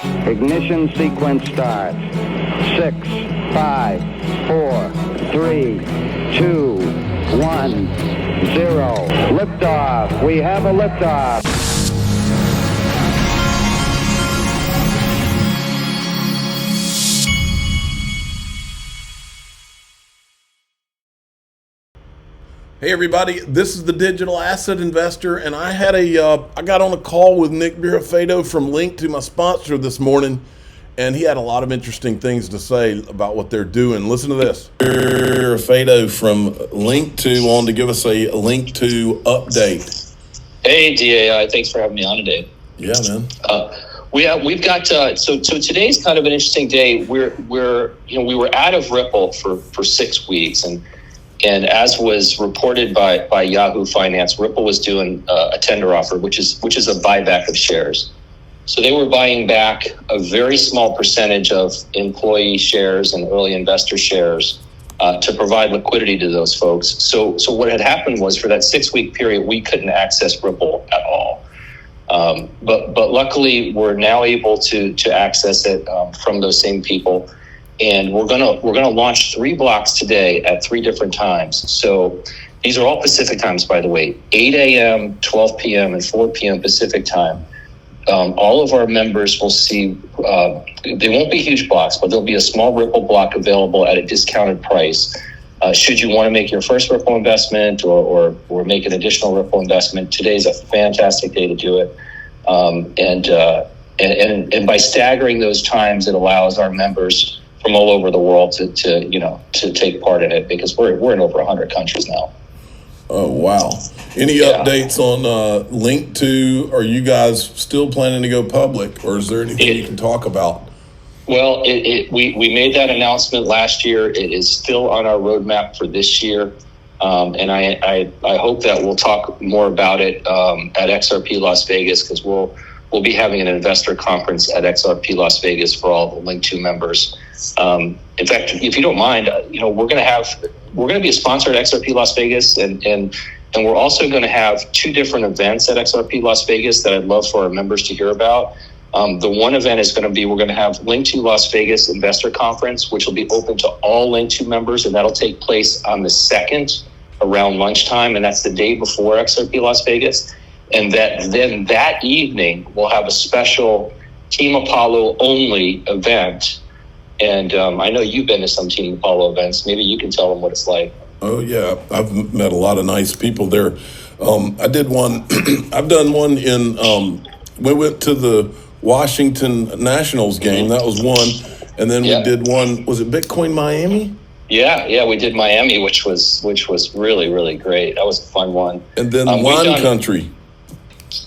Ignition sequence start. 6, 5, 4, 3, 2, 1, 0. Liftoff. We have a liftoff. Hey everybody, this is the Digital Asset Investor, and I got on a call with Nick Birafedo from Lingto, my sponsor, this morning, and he had a lot of interesting things to say about what they're doing. Listen to this. Birafedo from Lingto on to give us a Lingto update. Hey DAI, thanks for having me on today. Yeah, man. We've got so today's kind of an interesting day. We were out of Ripple for 6 weeks, and as was reported by Yahoo Finance, Ripple was doing a tender offer, which is a buyback of shares. So they were buying back a very small percentage of employee shares and early investor shares to provide liquidity to those folks. So what had happened was, for that 6-week period, we couldn't access Ripple at all. But luckily, we're now able to access it from those same people. And we're gonna launch 3 blocks today at 3 different times. So these are all Pacific times, by the way: 8 a.m., 12 p.m., and 4 p.m. Pacific time. All of our members will see. They won't be huge blocks, but there'll be a small Ripple block available at a discounted price. Should you want to make your first Ripple investment or make an additional Ripple investment, today's a fantastic day to do it. And by staggering those times, it allows our members from all over the world to take part in it, because we're in over 100 countries now. Oh wow! Any updates on Lingto? Are you guys still planning to go public, or is there anything you can talk about? Well, we made that announcement last year. It is still on our roadmap for this year, and I hope that we'll talk more about it at XRP Las Vegas, because we'll be having an investor conference at XRP Las Vegas for all the Lingto members. In fact, if you don't mind, we're going to be a sponsor at XRP Las Vegas, and we're also going to have 2 different events at XRP Las Vegas that I'd love for our members to hear about. The one event is going to be, we're going to have Lingto Las Vegas Investor Conference, which will be open to all Lingto members, and that'll take place on the 2nd around lunchtime, and that's the day before XRP Las Vegas. And then that evening, we'll have a special Team Apollo only event. And I know you've been to some Team Apollo events. Maybe you can tell them what it's like. Oh, yeah. I've met a lot of nice people there. I did one. I've done one in, we went to the Washington Nationals game. That was one. And then we did one, was it Bitcoin Miami? Yeah, we did Miami, which was really, really great. That was a fun one. And then Wine Country.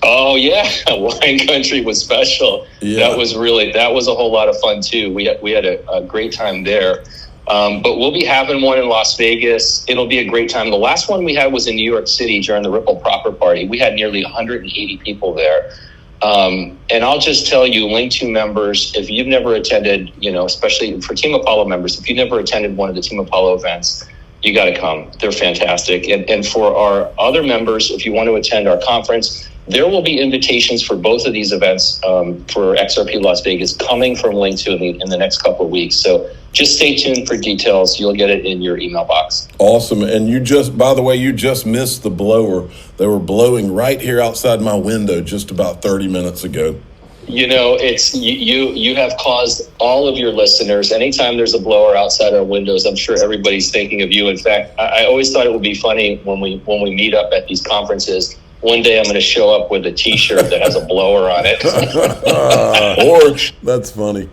Oh yeah, Wine Country was special. Yeah. That was a whole lot of fun too. We had a great time there. But we'll be having one in Las Vegas. It'll be a great time. The last one we had was in New York City during the Ripple Proper Party. We had nearly 180 people there. And I'll just tell you, Lingto members, if you've never attended, especially for Team Apollo members, if you've never attended one of the Team Apollo events, you got to come. They're fantastic. And for our other members, if you want to attend our conference, there will be invitations for both of these events for XRP Las Vegas coming from Lingto in the next couple of weeks. So just stay tuned for details. You'll get it in your email box. Awesome. And you just missed the blower. They were blowing right here outside my window just about 30 minutes ago. It's you have caused all of your listeners. Anytime there's a blower outside our windows, I'm sure everybody's thinking of you. In fact, I always thought it would be funny when we meet up at these conferences. One day I'm going to show up with a T-shirt that has a blower on it. Or that's funny.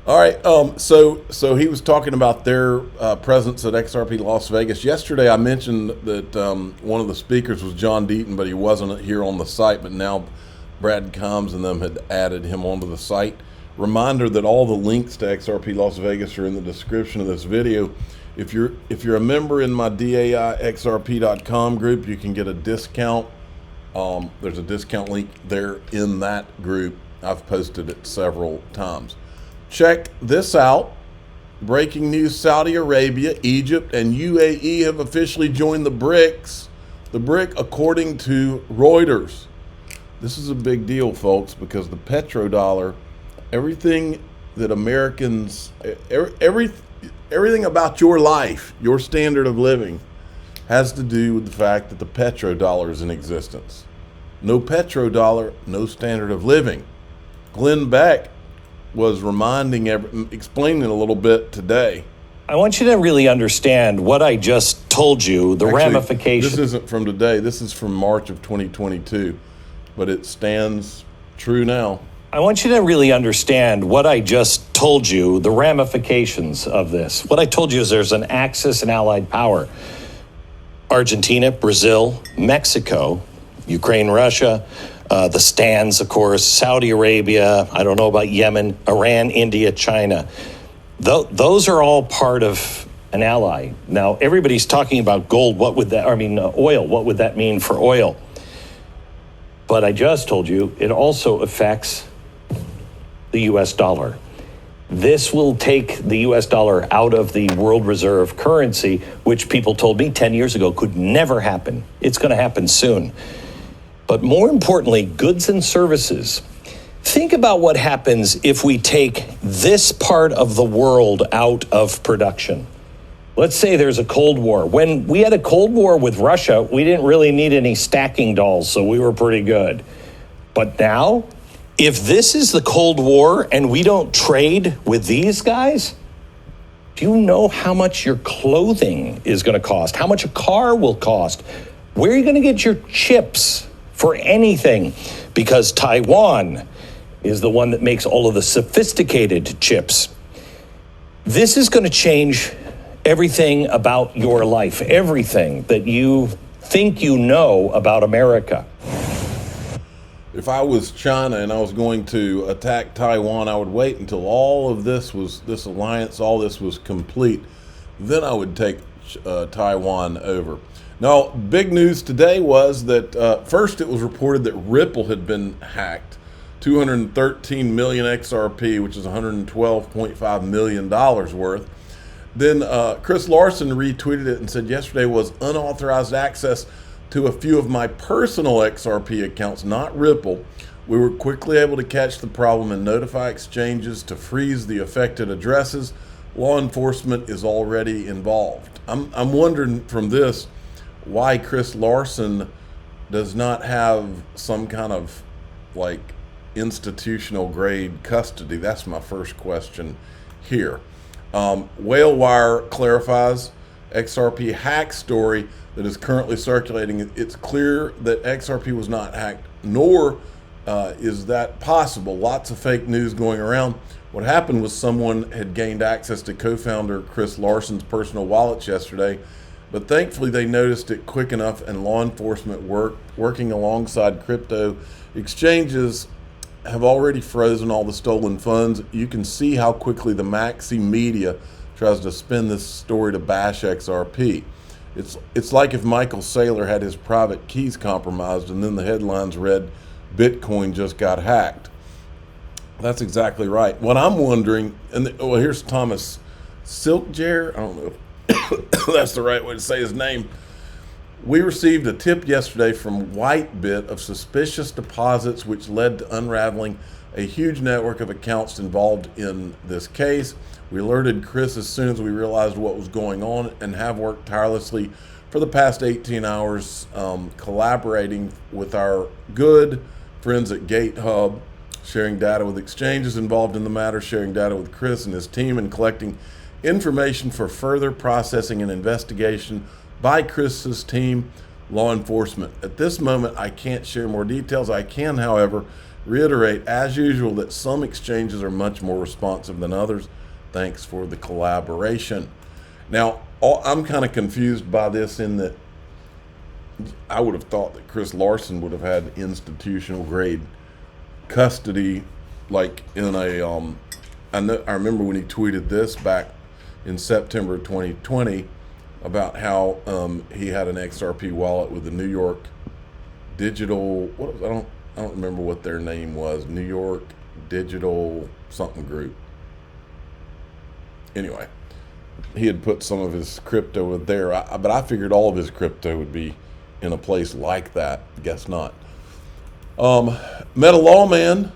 All right. So he was talking about their presence at XRP Las Vegas. Yesterday I mentioned that one of the speakers was John Deaton, but he wasn't here on the site. But now Brad Combs and them had added him onto the site. Reminder that all the links to XRP Las Vegas are in the description of this video. If you're a member in my DAIXRP.com group, you can get a discount. There's a discount link there in that group. I've posted it several times. Check this out. Breaking news: Saudi Arabia, Egypt, and UAE have officially joined the BRICS. The BRIC, according to Reuters. This is a big deal, folks, because the petrodollar everything that Americans, everything about your life, your standard of living, has to do with the fact that the petrodollar is in existence. No petrodollar, no standard of living. Glenn Beck was explaining it a little bit today. I want you to really understand what I just told you, the ramifications. This isn't from today. This is from March of 2022, but it stands true now. I want you to really understand what I just told you, the ramifications of this. What I told you is there's an Axis and allied power. Argentina, Brazil, Mexico, Ukraine, Russia, the stands, of course, Saudi Arabia, I don't know about Yemen, Iran, India, China. Those are all part of an ally. Now, everybody's talking about gold. Oil. What would that mean for oil? But I just told you it also affects the U.S. dollar. This will take the U.S. dollar out of the world reserve currency, which people told me 10 years ago could never happen. It's going to happen soon. But more importantly, goods and services. Think about what happens if we take this part of the world out of production. Let's say there's a Cold War. When we had a Cold War with Russia, we didn't really need any stacking dolls, so we were pretty good. But now, if this is the Cold War and we don't trade with these guys, do you know how much your clothing is going to cost? How much a car will cost? Where are you going to get your chips for anything? Because Taiwan is the one that makes all of the sophisticated chips. This is going to change everything about your life, everything that you think you know about America. If I was China and I was going to attack Taiwan, I would wait until all of this alliance, all this was complete. Then I would take Taiwan over. Now, big news today was that first it was reported that Ripple had been hacked. 213 million XRP, which is $112.5 million worth. Then Chris Larsen retweeted it and said yesterday was unauthorized access to a few of my personal XRP accounts, not Ripple. We were quickly able to catch the problem and notify exchanges to freeze the affected addresses. Law enforcement is already involved. I'm wondering from this why Chris Larsen does not have some kind of like institutional grade custody. That's my first question here. Whalewire clarifies XRP hack story that is currently circulating. It's clear that XRP was not hacked, nor is that possible. Lots of fake news going around. What happened was someone had gained access to co-founder Chris Larsen's personal wallets yesterday, but thankfully they noticed it quick enough, and law enforcement working alongside crypto exchanges have already frozen all the stolen funds. You can see how quickly the maxi media tries to spin this story to bash XRP. It's like if Michael Saylor had his private keys compromised and then the headlines read, Bitcoin just got hacked. That's exactly right. What I'm wondering, here's Thomas Silkjaer. I don't know if that's the right way to say his name. We received a tip yesterday from Whitebit of suspicious deposits, which led to unraveling a huge network of accounts involved in this case. We alerted Chris as soon as we realized what was going on and have worked tirelessly for the past 18 hours, collaborating with our good friends at GateHub, sharing data with exchanges involved in the matter, sharing data with Chris and his team, and collecting information for further processing and investigation by Chris's team, law enforcement. At this moment, I can't share more details. I can, however, reiterate, as usual, that some exchanges are much more responsive than others. Thanks for the collaboration. Now, I'm kind of confused by this in that I would have thought that Chris Larsen would have had institutional grade custody, like in a, I remember when he tweeted this back in September 2020 about how he had an XRP wallet with the New York Digital, I don't remember what their name was, New York Digital something group. Anyway, he had put some of his crypto there, but I figured all of his crypto would be in a place like that. Guess not. Meta Lawman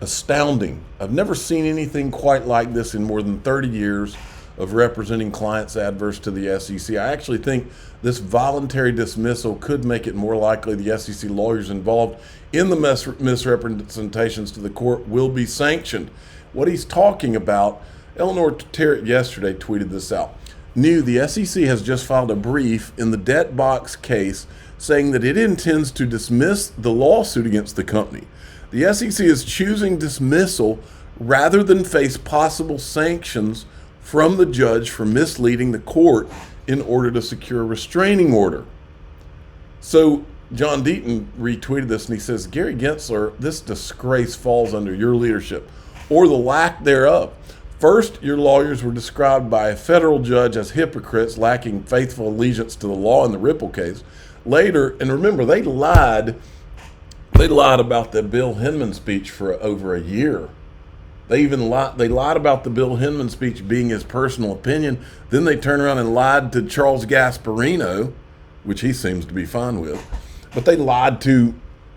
Astounding. I've never seen anything quite like this in more than 30 years of representing clients adverse to the SEC. I actually think this voluntary dismissal could make it more likely the SEC lawyers involved in the misrepresentations to the court will be sanctioned. What he's talking about, Eleanor Terrett yesterday tweeted this out. New, the SEC has just filed a brief in the debt box case saying that it intends to dismiss the lawsuit against the company. The SEC is choosing dismissal rather than face possible sanctions from the judge for misleading the court in order to secure a restraining order. So John Deaton retweeted this and he says, Gary Gensler, this disgrace falls under your leadership or the lack thereof. First, your lawyers were described by a federal judge as hypocrites lacking faithful allegiance to the law in the Ripple case. Later, and remember, they lied about the Bill Hinman speech for over a year. They lied about the Bill Hinman speech being his personal opinion. Then they turned around and lied to Charles Gasparino, which he seems to be fine with. But they lied to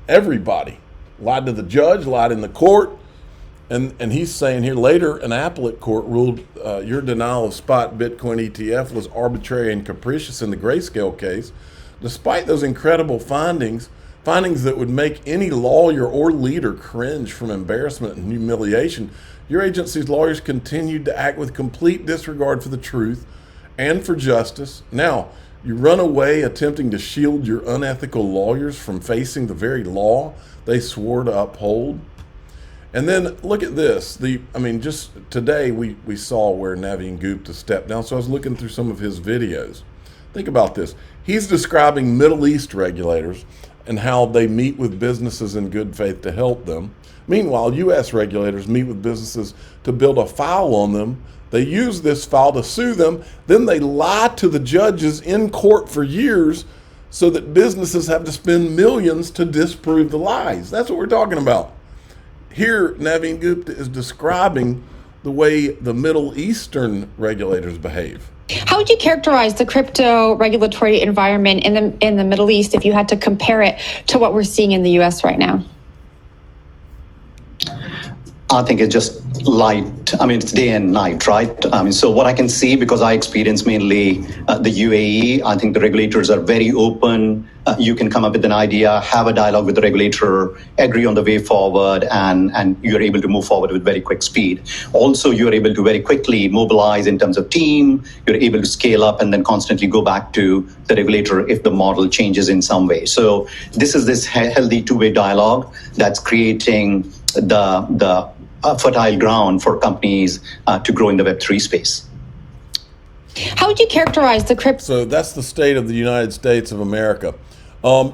everybody. Lied to the judge, lied in the court. And he's saying here later, an appellate court ruled your denial of spot Bitcoin ETF was arbitrary and capricious in the Grayscale case. Despite those incredible findings that would make any lawyer or leader cringe from embarrassment and humiliation, your agency's lawyers continued to act with complete disregard for the truth and for justice. Now, you run away attempting to shield your unethical lawyers from facing the very law they swore to uphold. And then look at this. Just today we saw where Naveen Gupta stepped down. So I was looking through some of his videos. Think about this. He's describing Middle East regulators and how they meet with businesses in good faith to help them. Meanwhile, U.S. regulators meet with businesses to build a file on them. They use this file to sue them. Then they lie to the judges in court for years so that businesses have to spend millions to disprove the lies. That's what we're talking about. Here, Naveen Gupta is describing the way the Middle Eastern regulators behave. How would you characterize the crypto regulatory environment in the Middle East if you had to compare it to what we're seeing in the U.S. right now? I think it's just light. It's day and night, right? So what I can see, because I experience mainly the UAE, I think the regulators are very open. You can come up with an idea, have a dialogue with the regulator, agree on the way forward, and you're able to move forward with very quick speed. Also, you're able to very quickly mobilize in terms of team. You're able to scale up and then constantly go back to the regulator if the model changes in some way. So this healthy two-way dialogue that's creating the fertile ground for companies to grow in the Web3 space. How would you characterize the crypto? So that's the state of the United States of America.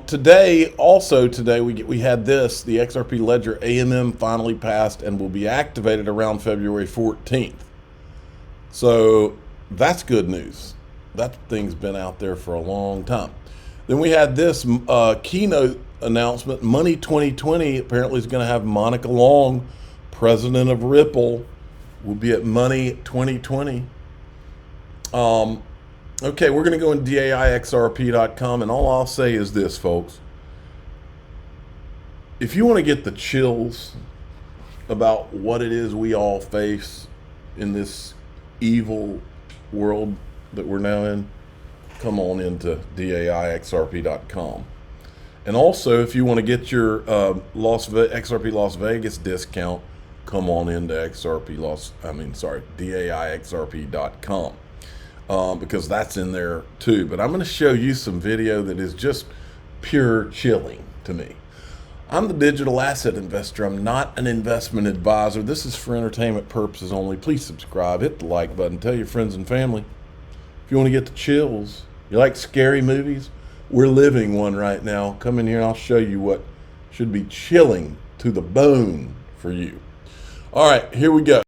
Today we had this, the XRP Ledger AMM finally passed and will be activated around February 14th. So that's good news. That thing's been out there for a long time. Then we had this keynote announcement. Money 2020 apparently is going to have Monica Long, president of Ripple, will be at Money 2020. Okay, we're going to go in DAIXRP.com, and all I'll say is this, folks. If you want to get the chills about what it is we all face in this evil world that we're now in, come on into DAIXRP.com. And also, if you want to get your XRP Las Vegas discount, come on into DAIXRP.com. Because that's in there too. But I'm going to show you some video that is just pure chilling to me. I'm the digital asset investor. I'm not an investment advisor. This is for entertainment purposes only. Please subscribe, hit the like button, tell your friends and family. If you want to get the chills, you like scary movies? We're living one right now. Come in here and I'll show you what should be chilling to the bone for you. All right, here we go.